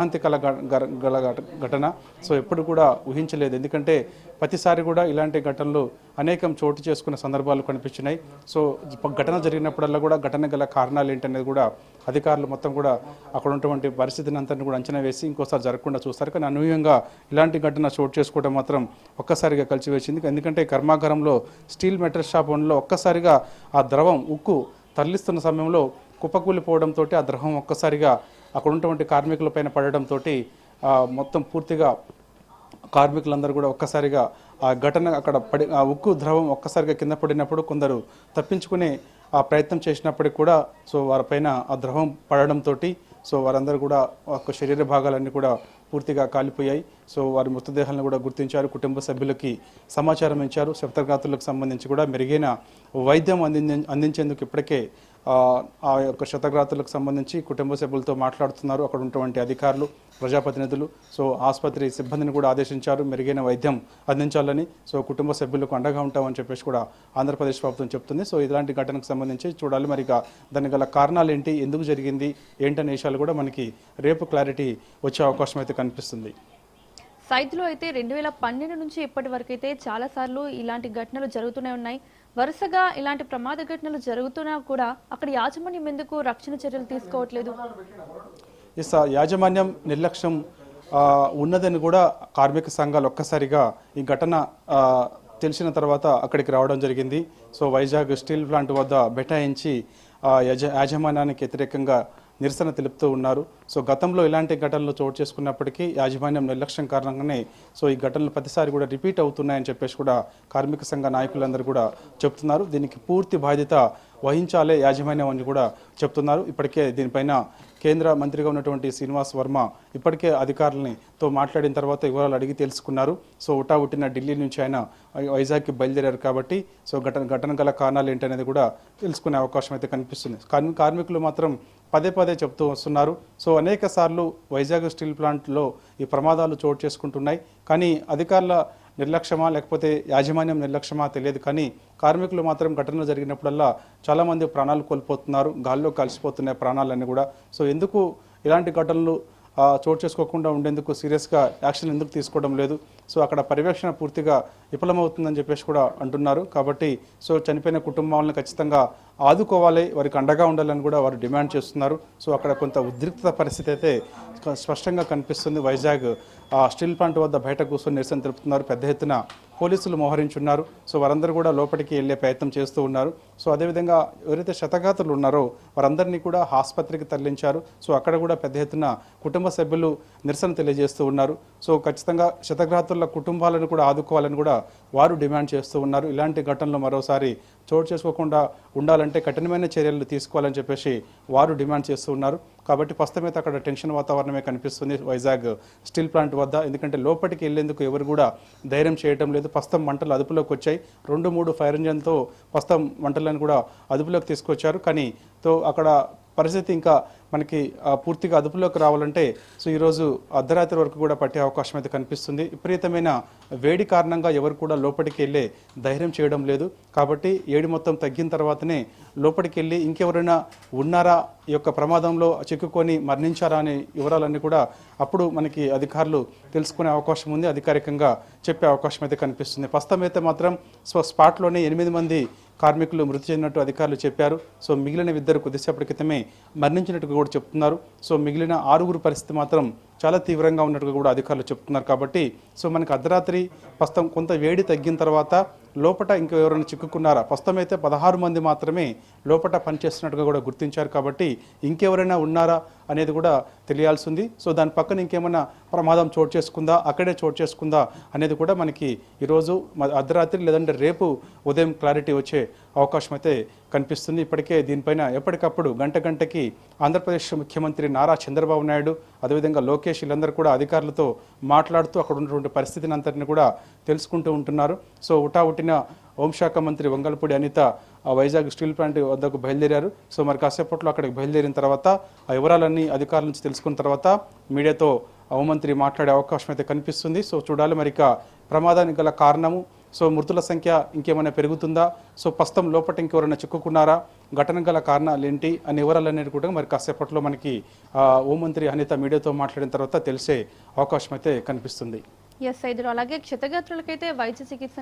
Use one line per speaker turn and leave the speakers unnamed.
శాంతికల గల ఘటన. సో ఎప్పుడు కూడా ఊహించలేదు. ఎందుకంటే ప్రతిసారి కూడా ఇలాంటి ఘటనలు అనేకం చోటు చేసుకున్న సందర్భాలు కనిపించినాయి. సో ఘటన జరిగినప్పుడల్లా కూడా ఘటన గల కారణాలు ఏంటనేది కూడా అధికారులు మొత్తం కూడా అక్కడ ఉన్నటువంటి పరిస్థితిని అంతని కూడా అంచనా వేసి ఇంకోసారి జరగకుండా చూస్తారు. కానీ అనూహ్యంగా ఇలాంటి ఘటన చోటు చేసుకోవడం మాత్రం ఒక్కసారిగా కలిసివేసింది. ఎందుకంటే కర్మాగారంలో స్టీల్ మెటల్ షాప్ వన్లో ఒక్కసారిగా ఆ ద్రవం ఉక్కు తరలిస్తున్న సమయంలో కుప్పకూలిపోవడంతో ఆ ద్రవం ఒక్కసారిగా అక్కడ ఉన్నటువంటి కార్మికులపైన పడడంతో మొత్తం పూర్తిగా కార్మికులందరూ కూడా ఒక్కసారిగా ఆ ఘటన అక్కడ పడి ఆ ఉక్కు ద్రవం ఒక్కసారిగా కింద పడినప్పుడు కొందరు తప్పించుకునే ఆ ప్రయత్నం చేసినప్పటికీ కూడా సో వారిపైన ఆ ద్రవం పడడంతో సో వారందరూ కూడా ఒక శరీర భాగాలన్నీ కూడా పూర్తిగా కాలిపోయాయి. సో వారి మృతదేహాలను కూడా గుర్తించారు. కుటుంబ సభ్యులకి సమాచారం ఇచ్చారు. క్షతగాత్రులకు సంబంధించి కూడా మెరుగైన వైద్యం అందించేందుకు ఇప్పటికే ఆ యొక్క క్షతగాత్రులకు సంబంధించి కుటుంబ సభ్యులతో మాట్లాడుతున్నారు అక్కడ ఉన్నటువంటి అధికారులు, ప్రజాప్రతినిధులు. సో ఆసుపత్రి సిబ్బందిని కూడా ఆదేశించారు మెరుగైన వైద్యం అందించాలని. సో కుటుంబ సభ్యులకు అండగా ఉంటామని చెప్పేసి కూడా ఆంధ్రప్రదేశ్ ప్రభుత్వం చెప్తుంది. సో ఇలాంటి ఘటనకు సంబంధించి చూడాలి. మరి దానికి గల కారణాలు ఏంటి, ఎందుకు జరిగింది ఏంటనే విషయాలు కూడా మనకి రేపు క్లారిటీ వచ్చే అవకాశం అయితే కనిపిస్తుంది.
సైద్లో అయితే 2012 నుంచి ఇప్పటి వరకు అయితే చాలాసార్లు ఇలాంటి ఘటనలు జరుగుతూనే ఉన్నాయి. వరుసగా ఇలాంటి ప్రమాద ఘటనలు జరుగుతున్నా కూడా అక్కడ యాజమాన్యం ఎందుకు రక్షణ చర్యలు తీసుకోవట్లేదు?
యాజమాన్యం నిర్లక్ష్యం ఉన్నదని కూడా కార్మిక సంఘాలు ఒక్కసారిగా ఈ ఘటన తెలిసిన తర్వాత అక్కడికి రావడం జరిగింది. సో వైజాగ్ స్టీల్ ప్లాంట్ వద్ద బైఠాయించి యాజమాన్యానికి వ్యతిరేకంగా నిరసన తెలుపుతూ ఉన్నారు. సో గతంలో ఇలాంటి ఘటనలు చోటు చేసుకున్నప్పటికీ యాజమాన్యం నిర్లక్ష్యం కారణంగానే సో ఈ ఘటనలు ప్రతిసారి కూడా రిపీట్ అవుతున్నాయని చెప్పేసి కూడా కార్మిక సంఘ నాయకులందరూ కూడా చెప్తున్నారు. దీనికి పూర్తి బాధ్యత వహించాలే యాజమాన్యం అని కూడా చెప్తున్నారు. ఇప్పటికే దీనిపైన కేంద్ర మంత్రిగా ఉన్నటువంటి శ్రీనివాస్ వర్మ ఇప్పటికే అధికారులతో మాట్లాడిన తర్వాత వివరాలు అడిగి తెలుసుకున్నారు. సో ఉట్టిన ఢిల్లీ నుంచి ఆయన వైజాగ్కి బయలుదేరారు కాబట్టి సో ఘటన గల కారణాలు ఏంటనేది కూడా తెలుసుకునే అవకాశం అయితే కనిపిస్తుంది. కార్మికులు మాత్రం పదే పదే చెప్తూ వస్తున్నారు. సో అనేక సార్లు వైజాగ్ స్టీల్ ప్లాంట్లో ఈ ప్రమాదాలు చోటు చేసుకుంటున్నాయి. కానీ అధికారుల నిర్లక్ష్యమా లేకపోతే యాజమాన్యం నిర్లక్ష్యమా తెలియదు. కానీ కార్మికులు మాత్రం ఘటనలు జరిగినప్పుడల్లా చాలామంది ప్రాణాలు కోల్పోతున్నారు, గాల్లో కలిసిపోతున్నాయి ప్రాణాలన్నీ కూడా. సో ఎందుకు ఇలాంటి ఘటనలు చోటు చేసుకోకుండా ఉండేందుకు సీరియస్గా యాక్షన్ ఎందుకు తీసుకోవడం లేదు? సో అక్కడ పర్యవేక్షణ పూర్తిగా విఫలమవుతుందని చెప్పేసి కూడా అంటున్నారు. కాబట్టి సో చనిపోయిన కుటుంబాలను ఖచ్చితంగా ఆదుకోవాలి, వారికి అండగా ఉండాలని కూడా వారు డిమాండ్ చేస్తున్నారు. సో అక్కడ కొంత ఉద్రిక్తత పరిస్థితి అయితే స్పష్టంగా కనిపిస్తుంది. వైజాగ్ స్టీల్ ప్లాంట్ వద్ద బయట కూర్చొని నిరసన తెలుపుతున్నారు. పెద్ద ఎత్తున పోలీసులు మోహరించున్నారు. సో వారందరూ కూడా లోపలికి వెళ్ళే ప్రయత్నం చేస్తూ ఉన్నారు. సో అదేవిధంగా ఎవరైతే క్షతగాత్రులు ఉన్నారో వారందరినీ కూడా ఆసుపత్రికి తరలించారు. సో అక్కడ కూడా పెద్ద ఎత్తున కుటుంబ సభ్యులు నిరసన తెలియజేస్తూ ఉన్నారు. సో ఖచ్చితంగా క్షతగాత్రుల కుటుంబాలను కూడా ఆదుకోవాలని కూడా వారు డిమాండ్ చేస్తూ ఉన్నారు. ఇలాంటి ఘటనలు మరోసారి చోటు చేసుకోకుండా ఉండాలంటే కఠినమైన చర్యలు తీసుకోవాలని చెప్పేసి వారు డిమాండ్ చేస్తూ ఉన్నారు. కాబట్టి ప్రస్తుతమైతే అక్కడ టెన్షన్ వాతావరణమే కనిపిస్తుంది వైజాగ్ స్టీల్ ప్లాంట్ వద్ద. ఎందుకంటే లోపలికి వెళ్లేందుకు ఎవరు కూడా ధైర్యం చేయడం లేదు. ప్రస్తుతం మంటలు అదుపులోకి వచ్చాయి. 2-3 ఫైర్ ఇంజన్తో ప్రస్తుతం మంటలను కూడా అదుపులోకి తీసుకొచ్చారు. కానీ అక్కడ పరిస్థితి ఇంకా మనకి పూర్తిగా అదుపులోకి రావాలంటే సో ఈరోజు అర్ధరాత్రి వరకు కూడా పట్టే అవకాశం అయితే కనిపిస్తుంది. విపరీతమైన వేడి కారణంగా ఎవరు కూడా లోపలికి వెళ్ళే ధైర్యం చేయడం లేదు. కాబట్టి వేడి మొత్తం తగ్గిన తర్వాతనే లోపలికి వెళ్ళి ఇంకెవరైనా ఉన్నారా, ఈ యొక్క ప్రమాదంలో చిక్కుకొని మరణించారా అనే వివరాలన్నీ కూడా అప్పుడు మనకి అధికారులు తెలుసుకునే అవకాశం ఉంది, అధికారికంగా చెప్పే అవకాశం అయితే కనిపిస్తుంది. ప్రస్తుతం అయితే మాత్రం స్పాట్లోనే 8 మంది కార్మికులు మృతి చెందినట్టు అధికారులు చెప్పారు. సో మిగిలిన 2 కొద్దిసేపటి క్రితమే మరణించినట్టుగా కూడా చెప్తున్నారు. సో మిగిలిన 6 పరిస్థితి మాత్రం చాలా తీవ్రంగా ఉన్నట్టుగా కూడా అధికారులు చెప్తున్నారు. కాబట్టి సో మనకి అర్ధరాత్రి ప్రస్తుతం కొంత వేడి తగ్గిన తర్వాత లోపల ఇంకా ఎవరైనా చిక్కుకున్నారా? ప్రస్తుతం అయితే 16 మంది మాత్రమే లోపల పనిచేస్తున్నట్టుగా కూడా గుర్తించారు. కాబట్టి ఇంకెవరైనా ఉన్నారా అనేది కూడా తెలియాల్సి ఉంది. సో దాని పక్కన ఇంకేమైనా ప్రమాదం చోటు చేసుకుందా, అక్కడే చోటు చేసుకుందా అనేది కూడా మనకి ఈరోజు అర్ధరాత్రి లేదంటే రేపు ఉదయం క్లారిటీ వచ్చే అవకాశం అయితే కనిపిస్తుంది. ఇప్పటికే దీనిపైన ఎప్పటికప్పుడు గంటకి ఆంధ్రప్రదేశ్ ముఖ్యమంత్రి నారా చంద్రబాబు నాయుడు, అదేవిధంగా లోకేష్ వీళ్ళందరూ కూడా అధికారులతో మాట్లాడుతూ అక్కడ ఉన్నటువంటి పరిస్థితిని అంతటిని కూడా తెలుసుకుంటూ ఉంటున్నారు. సో ఉట్టిన హోంశాఖ మంత్రి వంగలపూడి అనిత వైజాగ్ స్టీల్ ప్లాంట్ వద్దకు బయలుదేరారు. సో మరి కాసేపట్లో అక్కడికి బయలుదేరిన తర్వాత ఆ వివరాలన్నీ అధికారుల నుంచి తెలుసుకున్న తర్వాత మీడియాతో హోంమంత్రి మాట్లాడే అవకాశం అయితే కనిపిస్తుంది. సో చూడాలి మరి ప్రమాదానికి గల కారణము సో మృతుల సంఖ్య ఇంకేమైనా పెరుగుతుందా, సో ప్రస్తుతం లోపల ఇంకెవరైనా చిక్కుకున్నారా, ఘటన గల కారణాలు ఏంటి అనే వివరాలనేది కూడా మరి కాసేపట్లో మనకి హోంమంత్రి అనిత మీడియాతో మాట్లాడిన తర్వాత తెలిసే అవకాశం అయితే కనిపిస్తుంది.
ఎస్ సైదులు అలాగే క్షతగాత్రులకైతే వైద్య చికిత్స